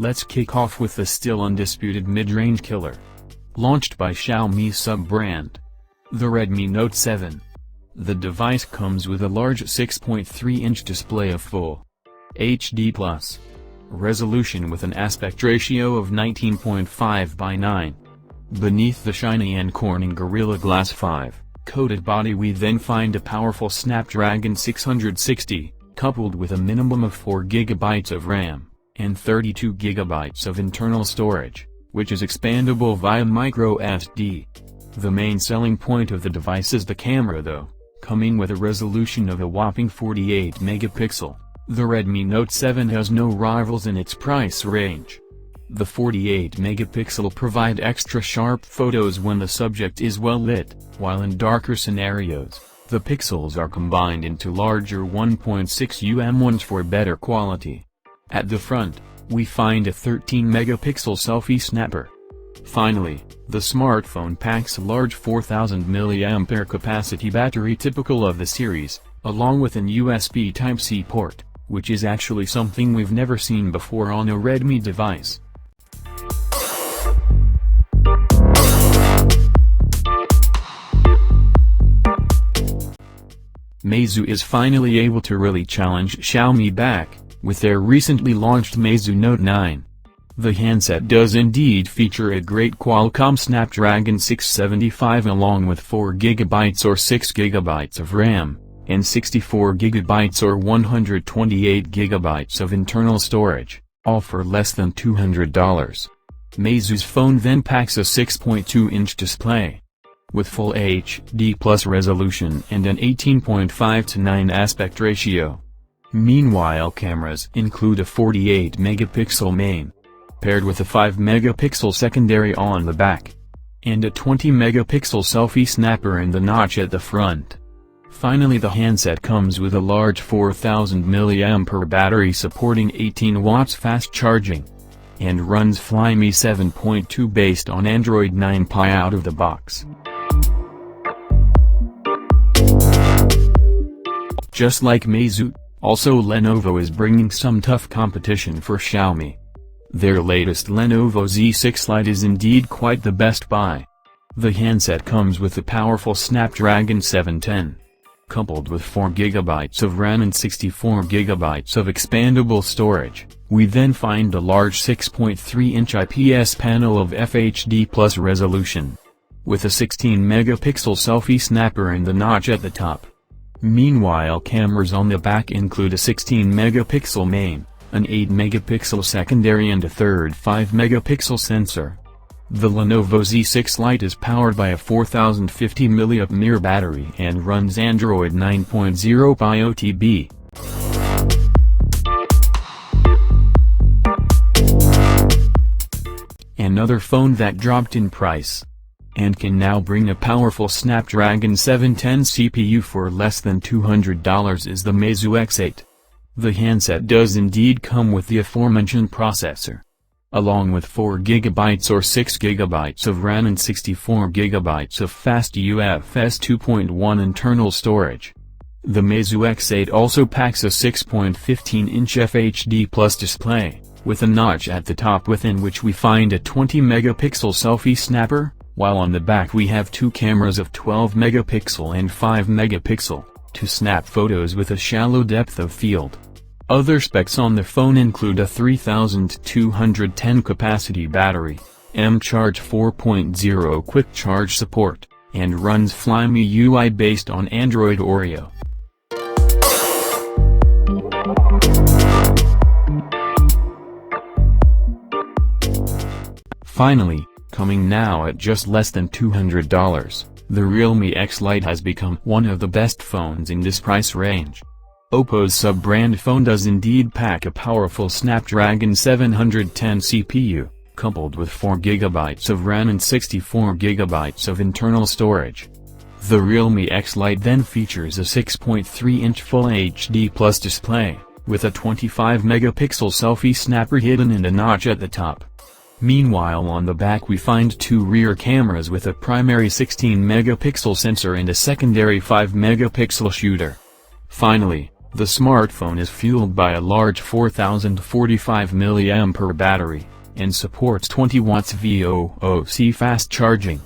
Let's kick off with the still undisputed mid-range killer. Launched by Xiaomi sub-brand, the Redmi Note 7. The device comes with a large 6.3-inch display of Full HD+ resolution with an aspect ratio of 19.5:9. Beneath the shiny and Corning Gorilla Glass 5 coated body we then find a powerful Snapdragon 660, coupled with a minimum of 4 GB of RAM, and 32 GB of internal storage, which is expandable via microSD. The main selling point of the device is the camera though, coming with a resolution of a whopping 48 megapixel. The Redmi Note 7 has no rivals in its price range. The 48 megapixel provide extra sharp photos when the subject is well lit, while in darker scenarios, the pixels are combined into larger 1.6 ones for better quality. At the front, we find a 13 megapixel selfie snapper. Finally, the smartphone packs a large 4000 mAh capacity battery typical of the series, along with an USB Type-C port, which is actually something we've never seen before on a Redmi device. Meizu is finally able to really challenge Xiaomi back, with their recently launched Meizu Note 9. The handset does indeed feature a great Qualcomm Snapdragon 675 along with 4 GB or 6 GB of RAM, and 64 GB or 128 GB of internal storage, all for less than $200. Meizu's phone then packs a 6.2-inch display, with Full HD+ resolution and an 18.5:9 aspect ratio. Meanwhile, cameras include a 48 megapixel main, paired with a 5 megapixel secondary on the back, and a 20 megapixel selfie snapper in the notch at the front. Finally, the handset comes with a large 4000 mAh battery supporting 18 watts fast charging, and runs Realme 7.2 based on Android 9 Pie out of the box. Just like Meizu, also Lenovo is bringing some tough competition for Xiaomi. Their latest Lenovo Z6 Lite is indeed quite the best buy. The handset comes with a powerful Snapdragon 710, coupled with 4 GB of RAM and 64 GB of expandable storage. We then find a large 6.3-inch IPS panel of FHD+ resolution, with a 16 megapixel selfie snapper in the notch at the top. Meanwhile, cameras on the back include a 16 megapixel main, an 8 megapixel secondary and a third 5 megapixel sensor. The Lenovo Z6 Lite is powered by a 4050 mAh battery and runs Android 9.0 Pie OTB. Another phone that dropped in price, and can now bring a powerful Snapdragon 710 CPU for less than $200 is the Meizu X8. The handset does indeed come with the aforementioned processor, along with 4 GB or 6 GB of RAM and 64 GB of fast UFS 2.1 internal storage. The Meizu X8 also packs a 6.15-inch FHD+ display, with a notch at the top within which we find a 20 megapixel selfie snapper, while on the back we have two cameras of 12 megapixel and 5 megapixel, to snap photos with a shallow depth of field. Other specs on the phone include a 3210 capacity battery, M-Charge 4.0 quick charge support, and runs Realme UI based on Android Oreo. Finally, coming now at just less than $200, the Realme X Lite has become one of the best phones in this price range. Oppo's sub-brand phone does indeed pack a powerful Snapdragon 710 CPU, coupled with 4 GB of RAM and 64 GB of internal storage. The Realme X Lite then features a 6.3-inch Full HD+ display, with a 25 megapixel selfie snapper hidden in a notch at the top. Meanwhile, on the back we find two rear cameras with a primary 16 megapixel sensor and a secondary 5 megapixel shooter. Finally, The smartphone is fueled by a large 4045 mAh battery, and supports 20 watts VOOC fast charging.